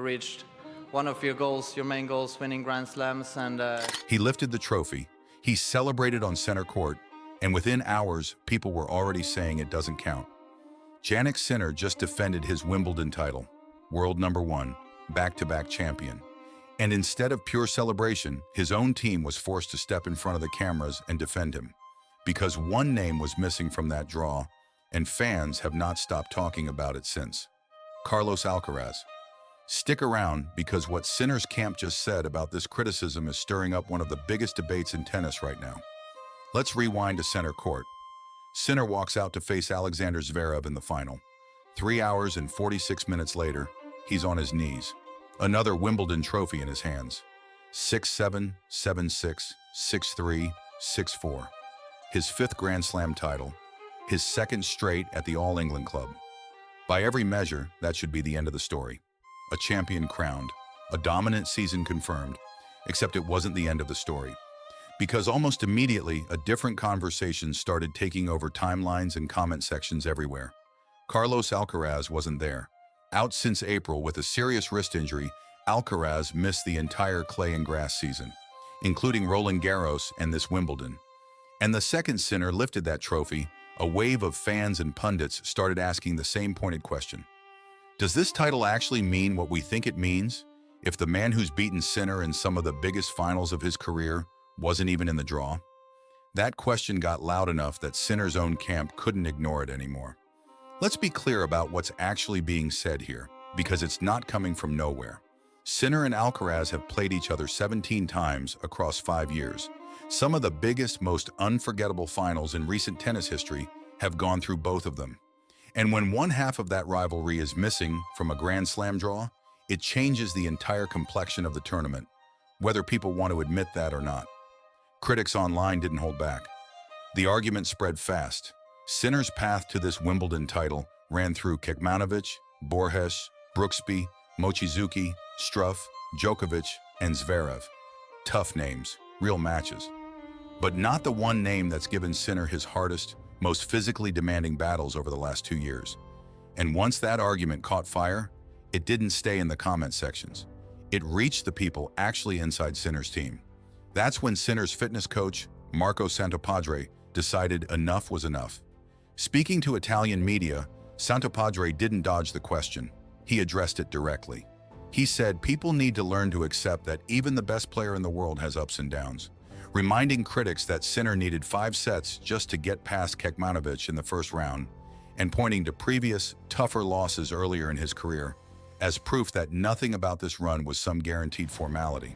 reached one of your goals, your main goals, winning Grand Slams, and He lifted the trophy, he celebrated on center court, and within hours, people were already saying it doesn't count. Jannik Sinner just defended his Wimbledon title, world #1, back-to-back champion. And instead of pure celebration, his own team was forced to step in front of the cameras and defend him, because one name was missing from that draw, and fans have not stopped talking about it since. Carlos Alcaraz. Stick around, because what Sinner's camp just said about this criticism is stirring up one of the biggest debates in tennis right now. Let's rewind to center court. Sinner walks out to face Alexander Zverev in the final. 3 hours and 46 minutes later, he's on his knees. Another Wimbledon trophy in his hands. 6-7, 7-6, 6-3, 6-4. His 5th Grand Slam title. His 2nd straight at the All England Club. By every measure, that should be the end of the story. A champion crowned, a dominant season confirmed, except it wasn't the end of the story. Because almost immediately, a different conversation started taking over timelines and comment sections everywhere. Carlos Alcaraz wasn't there. Out since April with a serious wrist injury, Alcaraz missed the entire clay and grass season, including Roland Garros and this Wimbledon. And the second Sinner lifted that trophy, a wave of fans and pundits started asking the same pointed question. Does this title actually mean what we think it means, if the man who's beaten Sinner in some of the biggest finals of his career wasn't even in the draw? That question got loud enough that Sinner's own camp couldn't ignore it anymore. Let's be clear about what's actually being said here, because it's not coming from nowhere. Sinner and Alcaraz have played each other 17 times across 5 years. Some of the biggest, most unforgettable finals in recent tennis history have gone through both of them. And when one half of that rivalry is missing from a Grand Slam draw, it changes the entire complexion of the tournament, whether people want to admit that or not. Critics online didn't hold back. The argument spread fast. Sinner's path to this Wimbledon title ran through Kekmanovic, Borges, Brooksby, Mochizuki, Struff, Djokovic, and Zverev. Tough names, real matches. But not the one name that's given Sinner his hardest, most physically demanding battles over the last 2 years. And once that argument caught fire, it didn't stay in the comment sections. It reached the people actually inside Sinner's team. That's when Sinner's fitness coach, Marco Santopadre, decided enough was enough. Speaking to Italian media, Santopadre didn't dodge the question. He addressed it directly. He said people need to learn to accept that even the best player in the world has ups and downs, reminding critics that Sinner needed 5 sets just to get past Kekmanovic in the first round, and pointing to previous, tougher losses earlier in his career as proof that nothing about this run was some guaranteed formality.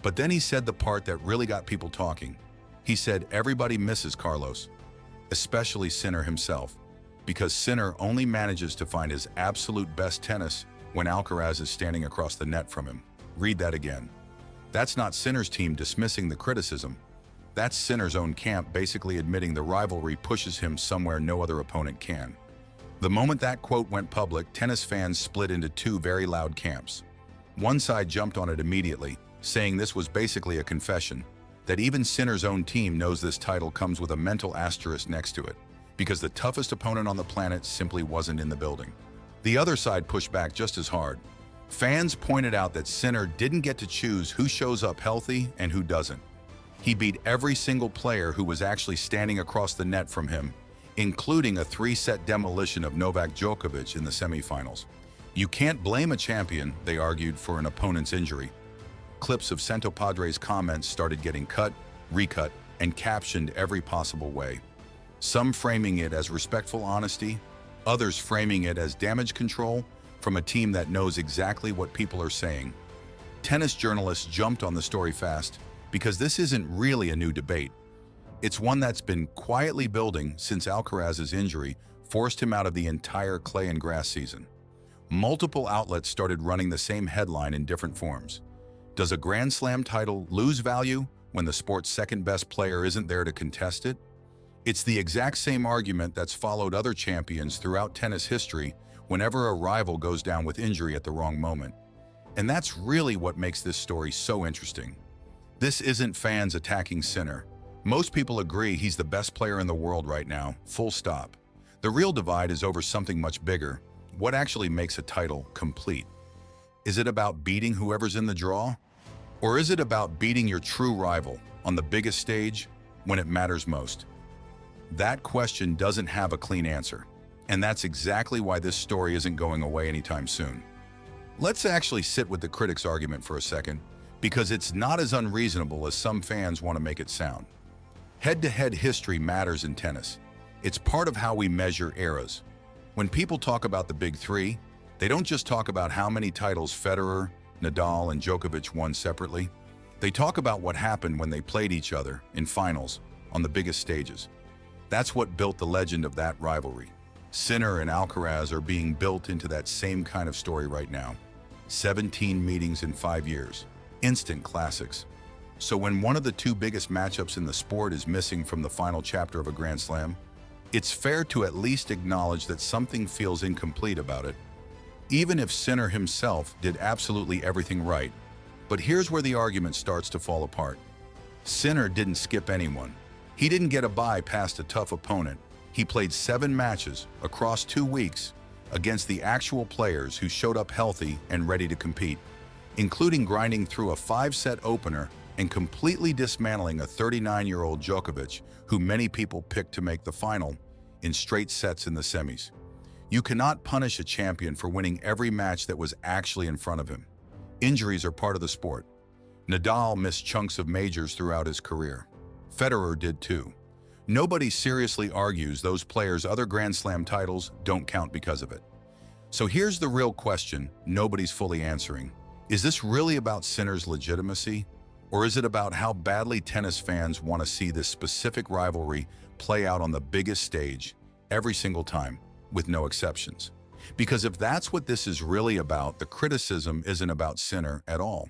But then he said the part that really got people talking. He said everybody misses Carlos, especially Sinner himself, because Sinner only manages to find his absolute best tennis when Alcaraz is standing across the net from him. Read that again. That's not Sinner's team dismissing the criticism. That's Sinner's own camp basically admitting the rivalry pushes him somewhere no other opponent can. The moment that quote went public, tennis fans split into 2 very loud camps. One side jumped on it immediately, saying this was basically a confession, that even Sinner's own team knows this title comes with a mental asterisk next to it, because the toughest opponent on the planet simply wasn't in the building. The other side pushed back just as hard. Fans pointed out that Sinner didn't get to choose who shows up healthy and who doesn't. He beat every single player who was actually standing across the net from him, including a 3-set demolition of Novak Djokovic in the semifinals. You can't blame a champion, they argued, for an opponent's injury. Clips of Santopadre's comments started getting cut, recut, and captioned every possible way. Some framing it as respectful honesty, others framing it as damage control from a team that knows exactly what people are saying. Tennis journalists jumped on the story fast, because this isn't really a new debate. It's one that's been quietly building since Alcaraz's injury forced him out of the entire clay and grass season. Multiple outlets started running the same headline in different forms. Does a Grand Slam title lose value when the sport's second-best player isn't there to contest it? It's the exact same argument that's followed other champions throughout tennis history whenever a rival goes down with injury at the wrong moment. And that's really what makes this story so interesting. This isn't fans attacking Sinner. Most people agree he's the best player in the world right now, full stop. The real divide is over something much bigger: what actually makes a title complete. Is it about beating whoever's in the draw? Or is it about beating your true rival on the biggest stage when it matters most? That question doesn't have a clean answer, and that's exactly why this story isn't going away anytime soon. Let's actually sit with the critics' argument for a second, because it's not as unreasonable as some fans want to make it sound. Head-to-head history matters in tennis. It's part of how we measure eras. When people talk about the big three, they don't just talk about how many titles Federer, Nadal, and Djokovic won separately. They talk about what happened when they played each other in finals on the biggest stages. That's what built the legend of that rivalry. Sinner and Alcaraz are being built into that same kind of story right now. 17 meetings in 5 years. Instant classics. So when one of the two biggest matchups in the sport is missing from the final chapter of a Grand Slam, it's fair to at least acknowledge that something feels incomplete about it, even if Sinner himself did absolutely everything right. But here's where the argument starts to fall apart. Sinner didn't skip anyone. He didn't get a bye past a tough opponent. He played 7 matches across 2 weeks against the actual players who showed up healthy and ready to compete, including grinding through a 5-set opener and completely dismantling a 39-year-old Djokovic, who many people picked to make the final in straight sets in the semis. You cannot punish a champion for winning every match that was actually in front of him. Injuries are part of the sport. Nadal missed chunks of majors throughout his career. Federer did too. Nobody seriously argues those players' other Grand Slam titles don't count because of it. So here's the real question nobody's fully answering. Is this really about Sinner's legitimacy? Or is it about how badly tennis fans want to see this specific rivalry play out on the biggest stage every single time, with no exceptions? Because if that's what this is really about, the criticism isn't about Sinner at all.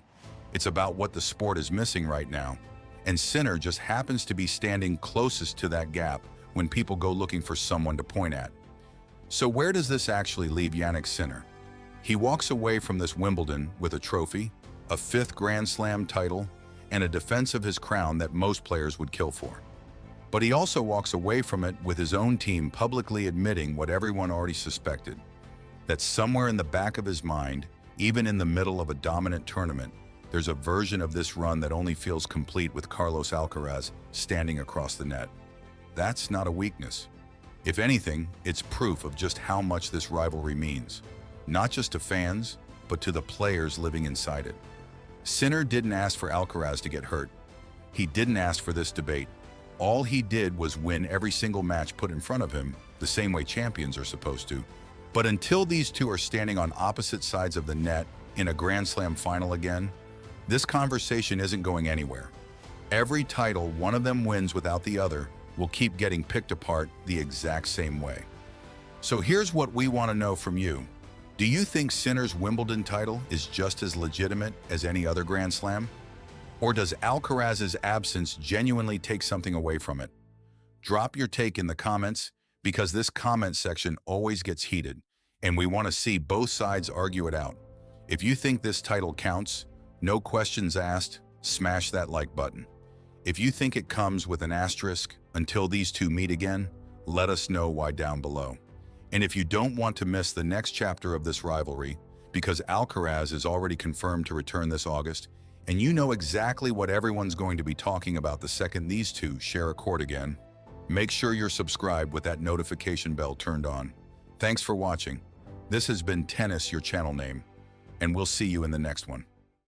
It's about what the sport is missing right now. And Sinner just happens to be standing closest to that gap when people go looking for someone to point at. So where does this actually leave Jannik Sinner? He walks away from this Wimbledon with a trophy, a 5th Grand Slam title, and a defense of his crown that most players would kill for. But he also walks away from it with his own team publicly admitting what everyone already suspected, that somewhere in the back of his mind, even in the middle of a dominant tournament, there's a version of this run that only feels complete with Carlos Alcaraz standing across the net. That's not a weakness. If anything, it's proof of just how much this rivalry means, not just to fans, but to the players living inside it. Sinner didn't ask for Alcaraz to get hurt. He didn't ask for this debate. All he did was win every single match put in front of him, the same way champions are supposed to. But until these two are standing on opposite sides of the net in a Grand Slam final again, this conversation isn't going anywhere. Every title one of them wins without the other will keep getting picked apart the exact same way. So here's what we want to know from you. Do you think Sinner's Wimbledon title is just as legitimate as any other Grand Slam? Or does Alcaraz's absence genuinely take something away from it? Drop your take in the comments, because this comment section always gets heated, and we want to see both sides argue it out. If you think this title counts, no questions asked, smash that like button. If you think it comes with an asterisk until these two meet again, let us know why down below. And if you don't want to miss the next chapter of this rivalry, because Alcaraz is already confirmed to return this August, and you know exactly what everyone's going to be talking about the second these two share a court again, make sure you're subscribed with that notification bell turned on. Thanks for watching. This has been Tennis, your channel name, and we'll see you in the next one.